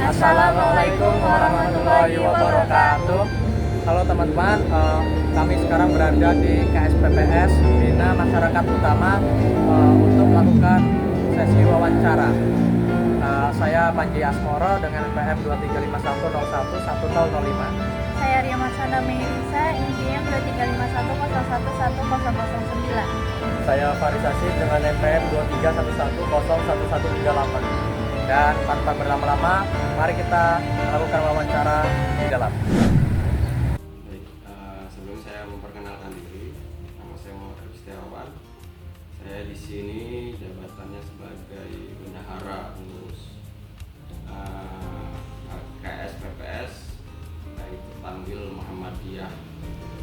Assalamualaikum warahmatullahi wabarakatuh. Halo teman-teman, kami sekarang berada di KSPPS Bina Masyarakat Utama untuk melakukan sesi wawancara. Saya Panji Asmoro dengan NPM 2351011005. Saya Ria Marsanda Meherisa, NPM 2351011009. Saya Farisasi dengan NPM 2311011138. Dan tanpa berlama-lama, mari kita melakukan wawancara di dalam. Baik, sebelum saya memperkenalkan diri, nama saya Muhammad Setiawan. Saya di sini jabatannya sebagai bendahara pengurus KSPPS, yaitu Tanggil Muhammadiyah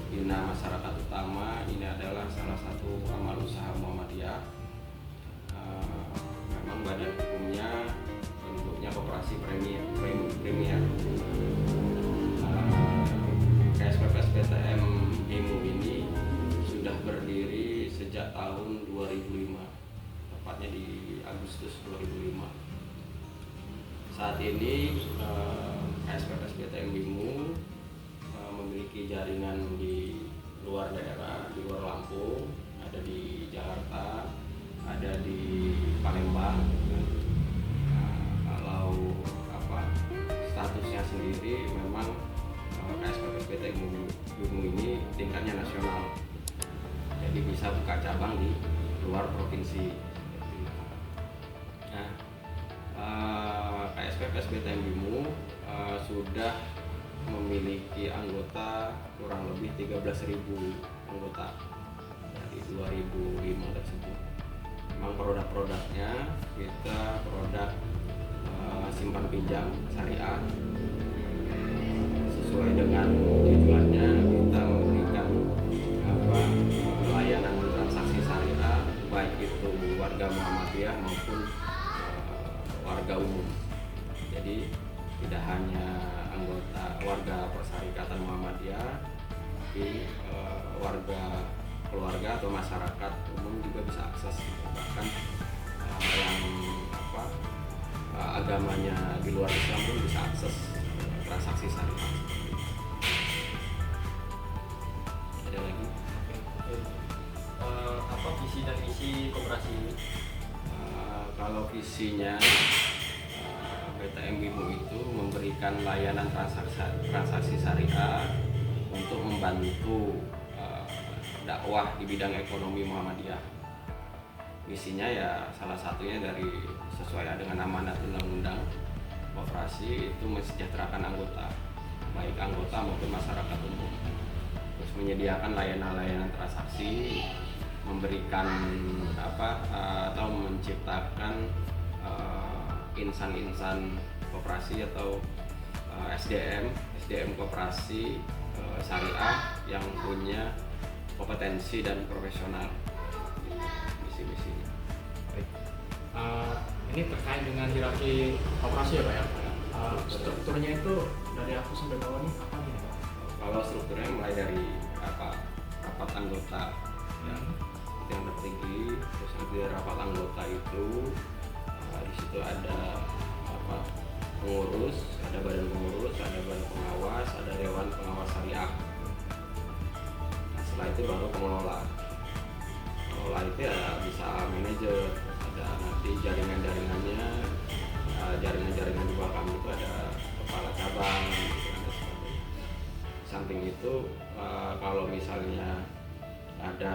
Bina Masyarakat Utama. Ini adalah salah satu amal usaha Muhammadiyah. Memang badan hukumnya bentuknya koperasi premier. KSPPS BTM IMU ini sudah berdiri sejak tahun 2005, tepatnya di Agustus 2005. Saat ini KSPPS BTM IMU memiliki jaringan di luar daerah, di luar Lampung, ada di Jakarta, ada di Palembang. Kalau statusnya sendiri memang KSPPS BTM IMU ini tingkatnya nasional, jadi bisa buka cabang di luar provinsi. Nah, KSPPS BTM IMU sudah memiliki anggota kurang lebih 13.000 anggota dari 2005 tersebut. Memang produk-produknya kita produk simpan pinjam syariah. Sesuai dengan tujuannya, kita memberikan layanan transaksi syariah, baik itu warga Muhammadiyah maupun warga umum. Jadi tidak hanya anggota warga Persyarikatan Muhammadiyah, tapi warga keluarga atau masyarakat umum juga bisa akses. Bahkan yang agamanya di luar Islam pun bisa akses transaksi syariah. Ada lagi? Apa visi dan misi koperasi ini? Kalau visinya BTM IMU itu memberikan layanan transaksi syariah untuk membantu dakwah di bidang ekonomi Muhammadiyah. Misinya ya salah satunya dari sesuai dengan amanat undang-undang koperasi itu mensejahterakan anggota, baik anggota maupun masyarakat umum. Terus menyediakan layanan-layanan transaksi, memberikan atau menciptakan insan-insan koperasi atau SDM koperasi syariah yang punya kompetensi dan profesional. Misi-misinya. Baik. Ini terkait dengan hierarki koperasi ya Pak ya. Strukturnya itu dari atas sampai bawah nih apa nih Pak? Kalau strukturnya mulai dari rapat anggota yang tertinggi, terus nanti rapat anggota itu di situ ada pengurus, ada badan pengurus, ada badan pengawas, ada dewan pengawas syariah. Nah, setelah itu baru pengelola itu ya bisa manajer, ada nanti jaringan-jaringannya, jaringan-jaringan di bawah kami itu ada kepala cabang gitu, dan sebagainya. Samping itu kalau misalnya ada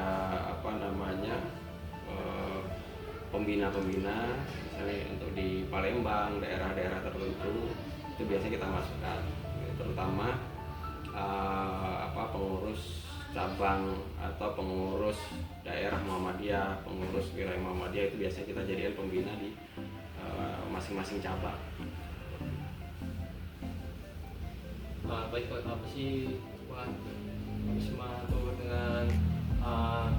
pembina-pembina misalnya untuk di Palembang, daerah-daerah tertentu itu biasanya kita masukkan, terutama pengurus cabang atau pengurus daerah Muhammadiyah, pengurus wilayah Muhammadiyah itu biasanya kita jadikan pembina di masing-masing cabang. Baik Pak, apa sih Pak Wisma atau dengan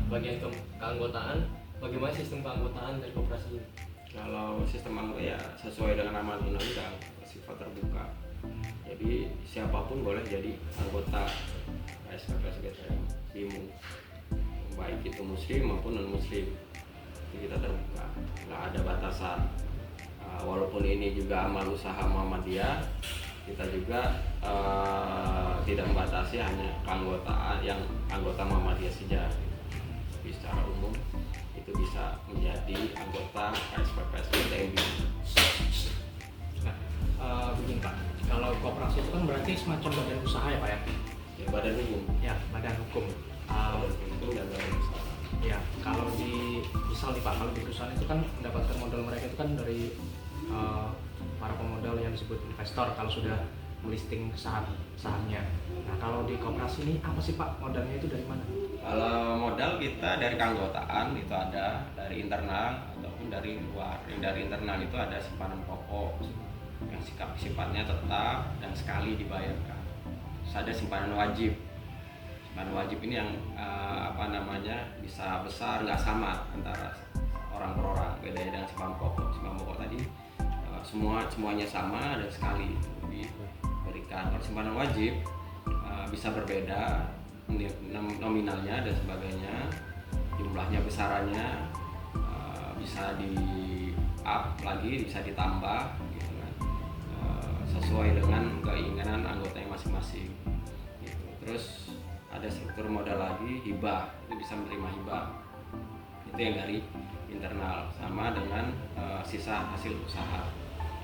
bagian keanggotaan, bagaimana sistem keanggotaan dari koperasi ini? Kalau sistem anggota ya sesuai dengan amanat undang-undang, bersifat terbuka. Jadi siapapun boleh jadi anggota KSPPS BTM IMU, baik itu muslim maupun non muslim. Jadi kita terbuka, nggak ada batasan Walaupun ini juga amal usaha Muhammadiyah, kita juga tidak membatasi hanya keanggotaan yang anggota Muhammadiyah saja. Tapi secara umum itu bisa menjadi anggota KSPPS BTM. Nah, begini Pak, kalau koperasi itu kan berarti semacam badan usaha ya Pak ya? Ya, badan umum, Ya, badan hukum. badan hukum dan badan usaha. Ya, kalau di misal nih Pak, kalau di perusahaan itu kan mendapatkan modal mereka itu kan dari para pemodal yang disebut investor kalau sudah melisting sahamnya. Nah, kalau di koperasi ini apa sih Pak modalnya itu dari mana? Kalau modal kita dari keanggotaan itu ada dari internal ataupun dari luar. Yang dari internal itu ada simpanan pokok yang sifatnya tetap dan sekali dibayarkan. Terus ada simpanan wajib. Simpanan wajib ini yang bisa besar nggak sama antara orang per orang. Bedanya dengan simpanan pokok. Simpanan pokok tadi semuanya sama dan sekali diberikan. Kalau simpanan wajib bisa berbeda nominalnya dan sebagainya, jumlahnya besarannya bisa di up lagi, bisa ditambah gitu kan, sesuai dengan keinginan anggotanya masing-masing gitu. Terus ada struktur modal lagi, hibah, itu bisa menerima hibah, itu yang dari internal, sama dengan sisa hasil usaha,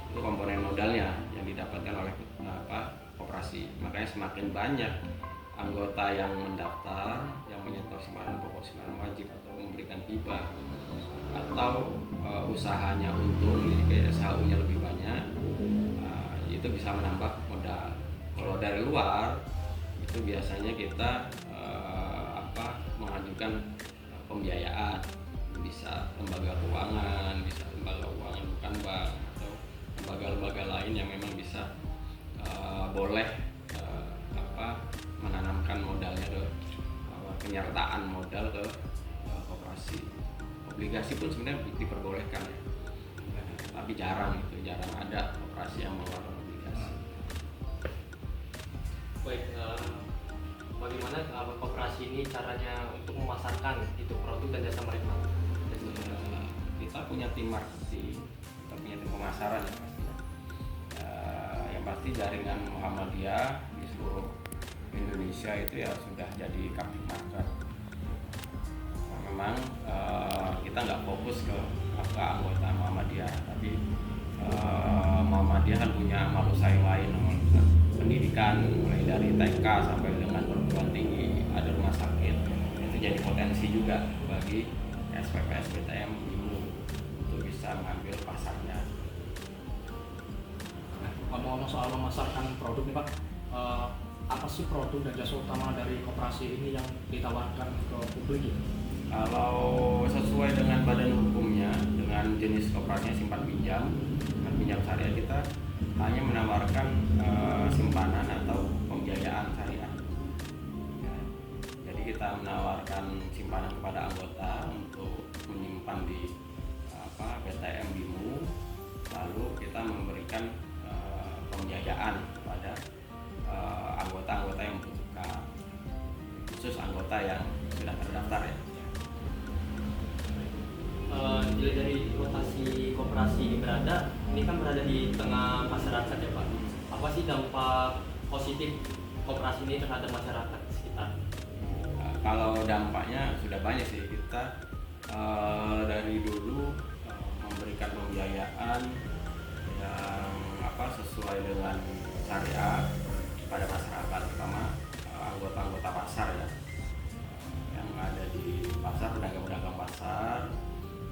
itu komponen modalnya yang didapatkan oleh koperasi. Makanya semakin banyak anggota yang mendaftar, yang menyetor simpanan pokok, simpanan wajib, atau memberikan hibah, atau usahanya untung, jadi kayak SHU-nya lebih banyak, itu bisa menambah modal. Kalau dari luar, itu biasanya kita mengajukan pembiayaan, bisa lembaga keuangan, bukan bank, atau lembaga-lembaga lain yang memang bisa boleh menanamkan modalnya ke penyertaan modal ke koperasi. Obligasi pun sebenarnya diperbolehkan ya, tapi jarang ada koperasi yang mengeluarkan obligasi. Baik, bagaimana koperasi ini caranya untuk memasarkan itu produk dan jasa mereka? Kita punya tim marketing, kita punya tim pemasaran ya pastinya. Yang pasti jaringan Muhammadiyah di seluruh Indonesia itu ya sudah jadi captive market. Nah, memang kita nggak fokus ke anggota Muhammadiyah, tapi Muhammadiyah kan punya amal usaha yang lain, pendidikan mulai dari TK sampai dengan perguruan tinggi, ada rumah sakit, itu jadi potensi juga bagi SPPS BTM untuk bisa mengambil pasarnya. Nah, ngomong-ngomong soal memasarkan produk nih Pak, apa sih produk dan jasa utama dari koperasi ini yang ditawarkan ke publik gitu? Kalau sesuai dengan badan hukumnya, dengan jenis koperasinya simpan pinjam, dengan pinjam syariah, kita hanya menawarkan simpanan atau pembiayaan syariah. Ya, jadi kita menawarkan simpanan kepada anggota untuk menyimpan di BTM BIMU, lalu kita memberikan pembiayaan kepada anggota-anggota yang membutuhkan, khusus anggota yang sudah terdaftar ya. Dilihat dari lokasi koperasi ini berada di tengah masyarakat ya Pak. Apa sih dampak positif koperasi ini terhadap masyarakat sekitar? Kalau dampaknya sudah banyak sih, kita dari dulu memberikan pembiayaan yang sesuai dengan syariat pada masyarakat, terutama anggota-anggota pasar ya, yang ada di pasar, pedagang-pedagang pasar.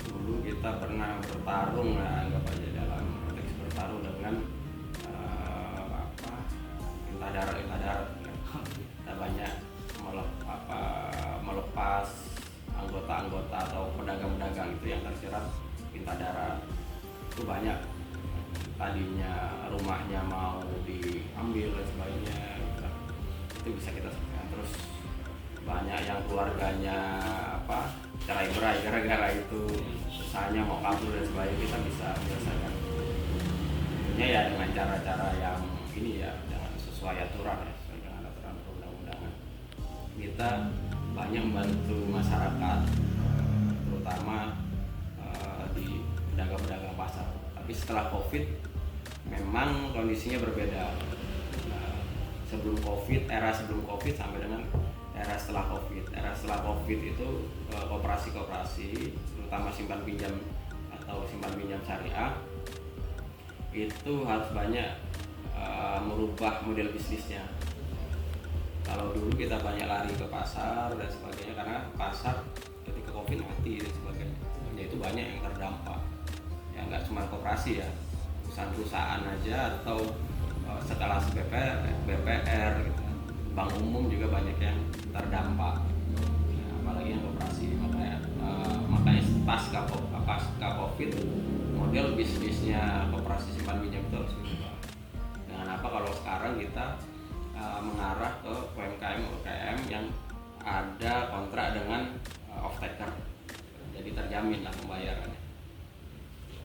Dulu kita pernah bertarung, anggap aja dalam konteks bertarung dengan intah darat kita banyak melepas anggota-anggota atau pedagang-pedagang itu yang terjerat intah darat. Itu banyak, tadinya rumahnya mau diambil dan sebagainya, itu bisa kita selesaikan. Terus banyak yang keluarganya cerai-berai gara-gara itu, usahanya mau kabur dan sebagainya, kita bisa menyelesaikan. Tentunya ya dengan cara-cara yang ini ya, dengan sesuai aturan ya, sesuai dengan aturan perundang-undangan. Kita banyak membantu masyarakat, terutama di pedagang-pedagang pasar. Tapi setelah COVID memang kondisinya berbeda. Sebelum COVID, era sebelum COVID sampai dengan era setelah COVID. Era setelah COVID itu koperasi-koperasi, terutama simpan pinjam atau simpan pinjam syariah, itu harus banyak merubah model bisnisnya. Kalau dulu kita banyak lari ke pasar dan sebagainya, karena pasar ketika COVID mati dan sebagainya, itu banyak yang terdampak. Ya nggak cuma koperasi ya, perusahaan-perusahaan aja atau sekelas BPR gitu. Bank umum juga banyak yang terdampak, ya, apalagi yang koperasi. Makanya pasca COVID model bisnisnya koperasi simpan pinjam itu harus berubah. Dengan apa kalau sekarang kita mengarah ke UMKM yang ada kontrak dengan off taker, jadi terjamin lah pembayarannya.